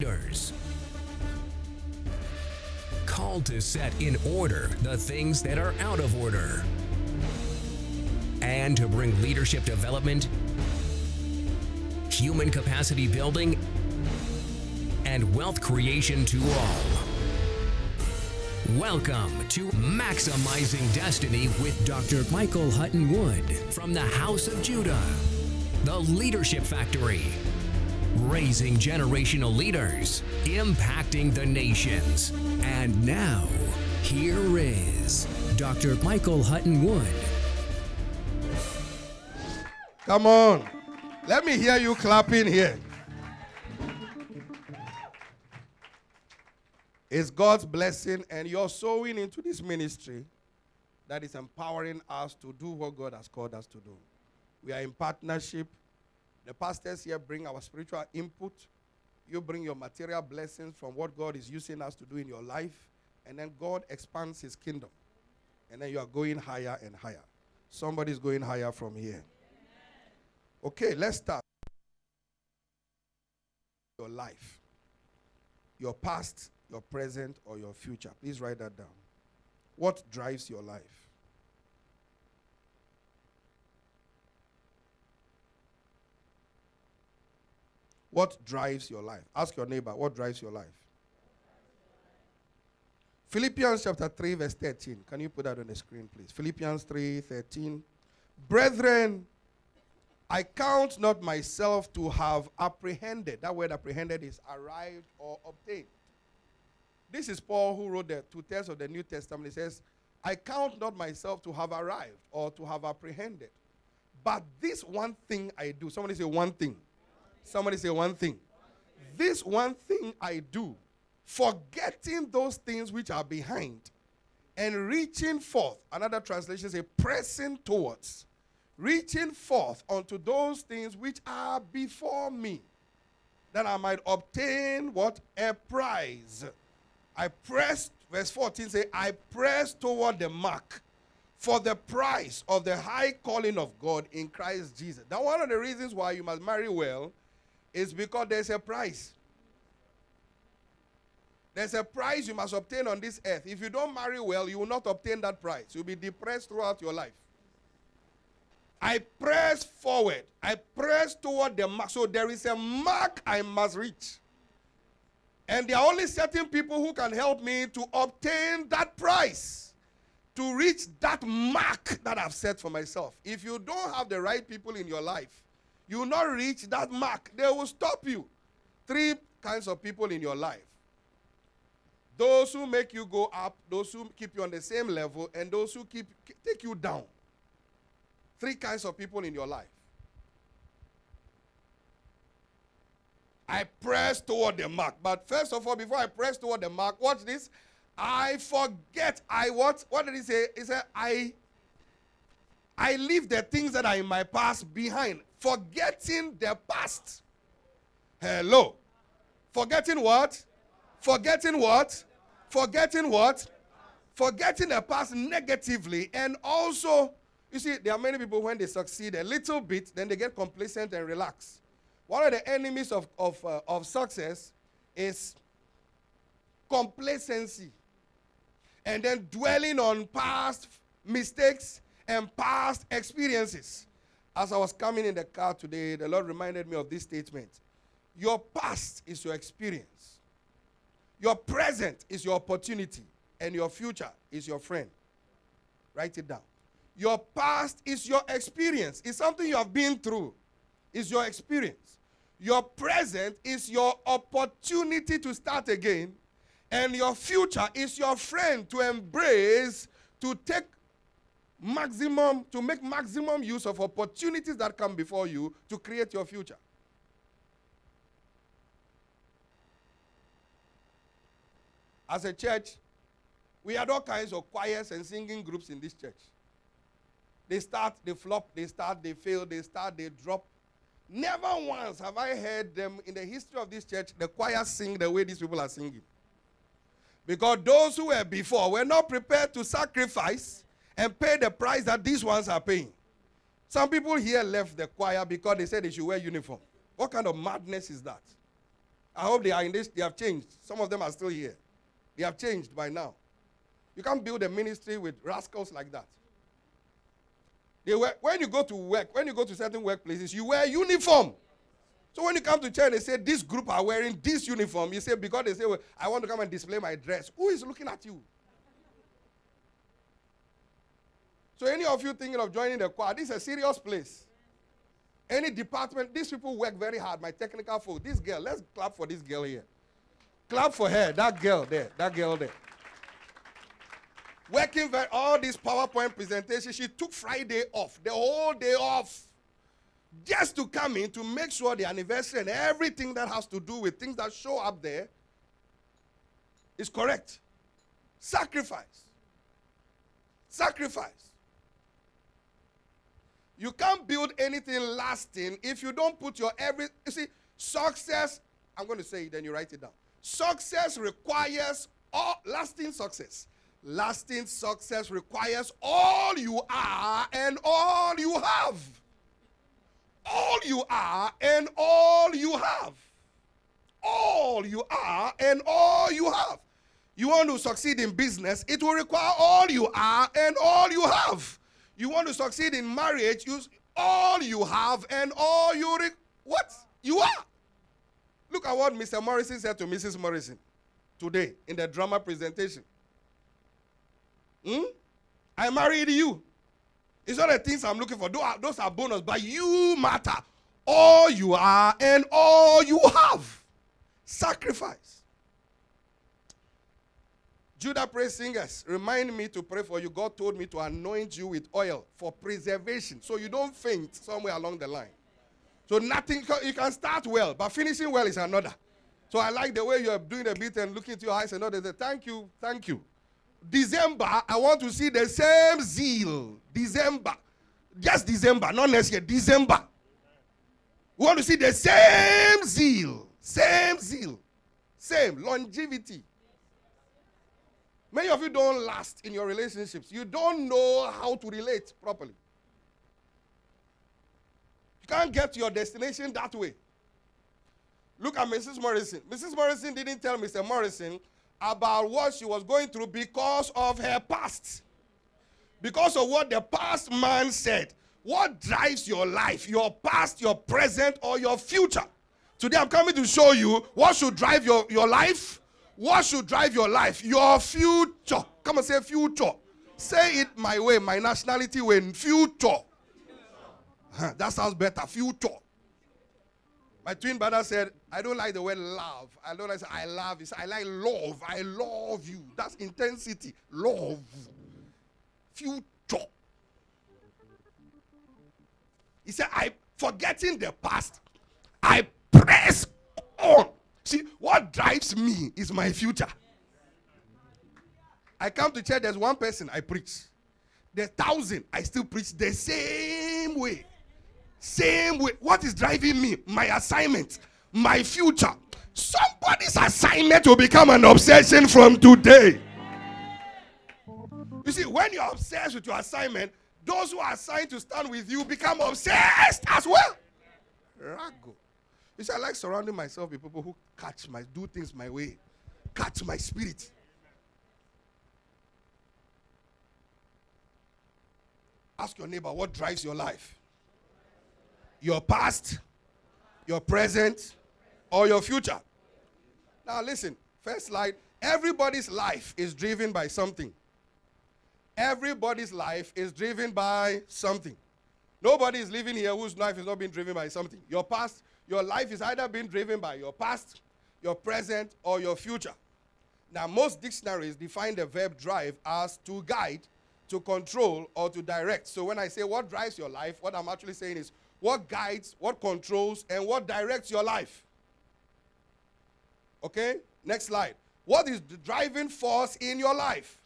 leaders. Called to set in order the things that are out of order. And to bring leadership development, human capacity building, and wealth creation to all. Welcome to Maximizing Destiny with Dr. Michael Hutton Wood from the House of Judah, the Leadership Factory, raising generational leaders, impacting the nations. And now, here is Dr. Michael Hutton Wood. Come on. Let me hear you clapping here. It's God's blessing, and you're sowing into this ministry that is empowering us to do what God has called us to do. We are in partnership. The pastors here bring our spiritual input. You bring your material blessings from what God is using us to do in your life, and then God expands his kingdom. And then you are going higher and higher. Somebody's going higher from here. Okay, let's start. Your life, your past, your present, or your future. Please write that down. What drives your life? What drives your life? Ask your neighbor, what drives your life? Philippians chapter 3, verse 13. Can you put that on the screen, please? Philippians 3:13. Brethren, I count not myself to have apprehended. That word apprehended is arrived or obtained. This is Paul who wrote the 2 thirds of the New Testament. He says, I count not myself to have arrived or to have apprehended. But this one thing I do. Somebody say one thing. Somebody say one thing. This one thing I do, forgetting those things which are behind and reaching forth. Another translation says pressing towards. Reaching forth unto those things which are before me, that I might obtain what? A prize. I pressed, verse 14 say, I press toward the mark for the prize of the high calling of God in Christ Jesus. Now, one of the reasons why you must marry well is because there's a prize. There's a prize you must obtain on this earth. If you don't marry well, you will not obtain that prize. You'll be depressed throughout your life. I press forward. I press toward the mark. So there is a mark I must reach. And there are only certain people who can help me to obtain that prize, to reach that mark that I've set for myself. If you don't have the right people in your life, you will not reach that mark. They will stop you. 3 kinds of people in your life. Those who make you go up, those who keep you on the same level, and those who take you down. 3 kinds of people in your life. I press toward the mark. But first of all, before I press toward the mark, watch this. I forget. What did he say? He said, I leave the things that are in my past behind. Forgetting the past. Hello. Forgetting what? Forgetting what? Forgetting what? Forgetting the past negatively. And also, you see, there are many people when they succeed a little bit, then they get complacent and relax. One of the enemies of success is complacency. And then dwelling on past mistakes and past experiences. As I was coming in the car today, the Lord reminded me of this statement. Your past is your experience. Your present is your opportunity. And your future is your friend. Write it down. Your past is your experience. It's something you have been through. It's your experience. Your present is your opportunity to start again. And your future is your friend to embrace, to make maximum use of opportunities that come before you to create your future. As a church, we had all kinds of choirs and singing groups in this church. They start, they flop, they start, they fail, they start, they drop. Never once have I heard them in the history of this church, the choir sing the way these people are singing. Because those who were before were not prepared to sacrifice and pay the price that these ones are paying. Some people here left the choir because they said they should wear uniform. What kind of madness is that? I hope they are in this. They have changed. Some of them are still here. They have changed by now. You can't build a ministry with rascals like that. When you go to work, when you go to certain workplaces, you wear uniform. So when you come to church, they say, this group are wearing this uniform. You say, because they say, well, I want to come and display my dress. Who is looking at you? So any of you thinking of joining the choir, this is a serious place. Any department, these people work very hard. My technical folk, this girl, let's clap for this girl here. Clap for her, that girl there, that girl there. Working all these PowerPoint presentations, she took Friday off, the whole day off. Just to come in to make sure the anniversary and everything that has to do with things that show up there is correct. Sacrifice. Sacrifice. You can't build anything lasting if you don't put your you see, success, I'm going to say it, then you write it down. Success requires lasting success. Lasting success requires all you are and all you have. All you are and all you have. All you are and all you have. You want to succeed in business, it will require all you are and all you have. You want to succeed in marriage, use all you have and all you what? You are. Look at what Mr. Morrison said to Mrs. Morrison today in the drama presentation. I married you. It's not the things I'm looking for. Those are bonus, but you matter. All you are and all you have. Sacrifice. Judah praise singers, remind me to pray for you. God told me to anoint you with oil for preservation, so you don't faint somewhere along the line. So nothing, you can start well, but finishing well is another. So I like the way you are doing a bit and looking into your eyes and others. Thank you, thank you. December, I want to see the same zeal. December. Just December, not next year. December. We want to see the same zeal. Same zeal. Same longevity. Many of you don't last in your relationships. You don't know how to relate properly. You can't get to your destination that way. Look at Mrs. Morrison. Mrs. Morrison didn't tell Mr. Morrison about what she was going through because of her past. Because of what the past man said. What drives your life? Your past, your present, or your future? Today I'm coming to show you what should drive your life. What should drive your life? Your future. Come and say future. Say it my way, my nationality way. Future. That sounds better. Future. My twin brother said, I don't like the word love. I don't like to say I love it. I like love. I love you. That's intensity. Love. Future. He said, forgetting the past, I press on. See, what drives me is my future. I come to church, there's one person, I preach. There's 1,000, I still preach the same way. Same way. What is driving me? My assignment. My future. Somebody's assignment will become an obsession from today. You see, when you're obsessed with your assignment, those who are assigned to stand with you become obsessed as well. Rago. You see, I like surrounding myself with people who do things my way. Catch my spirit. Ask your neighbor, what drives your life? Your past, your present, or your future? Now listen, first slide. Everybody's life is driven by something. Everybody's life is driven by something. Nobody is living here whose life is not being driven by something. Your past, your life is either being driven by your past, your present, or your future. Now, most dictionaries define the verb drive as to guide, to control, or to direct. So when I say what drives your life, what I'm actually saying is what guides, what controls, and what directs your life. Okay? Next slide. What is the driving force in your life?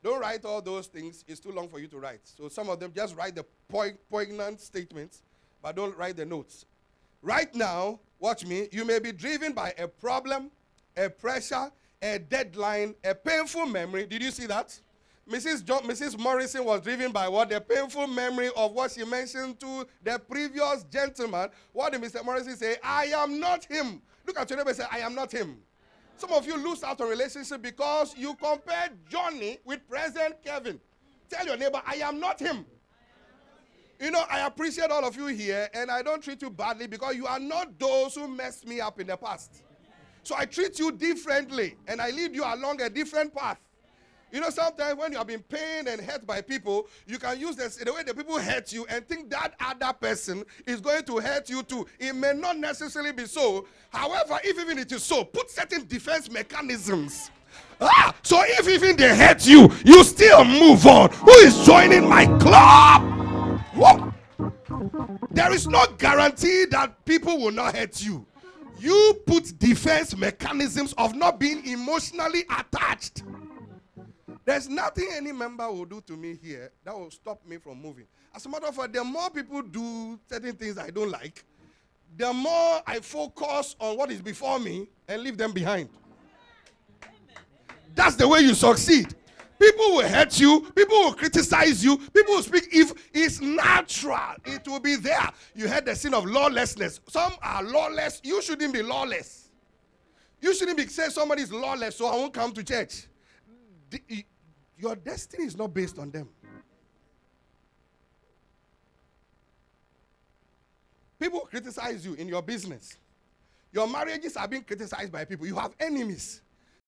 Don't write all those things. It's too long for you to write. So some of them just write the poignant statements, but don't write the notes. Right now, watch me. You may be driven by a problem, a pressure, a deadline, a painful memory. Did you see that? Mrs. Morrison was driven by what? The painful memory of what she mentioned to the previous gentleman. What did Mr. Morrison say? I am not him. Look at your neighbor and say, I am not him. Some of you lose out on relationship because you compare Johnny with President Kevin. Tell your neighbor, I am not him. You know, I appreciate all of you here, and I don't treat you badly because you are not those who messed me up in the past. So I treat you differently, and I lead you along a different path. You know, sometimes when you have been pained and hurt by people, you can use this, the way the people hurt you and think that other person is going to hurt you too. It may not necessarily be so. However, if even it is so, put certain defense mechanisms. So if even they hurt you, you still move on. Who is joining my club? Whoa. There is no guarantee that people will not hurt you. You put defense mechanisms of not being emotionally attached. There's nothing any member will do to me here that will stop me from moving. As a matter of fact, the more people do certain things I don't like, the more I focus on what is before me and leave them behind. That's the way you succeed. People will hurt you. People will criticize you. People will speak. If it's natural, it will be there. You had the sin of lawlessness. Some are lawless. You shouldn't be lawless. You shouldn't be saying somebody's lawless, so I won't come to church. Your destiny is not based on them. People criticize you in your business. Your marriages are being criticized by people. You have enemies.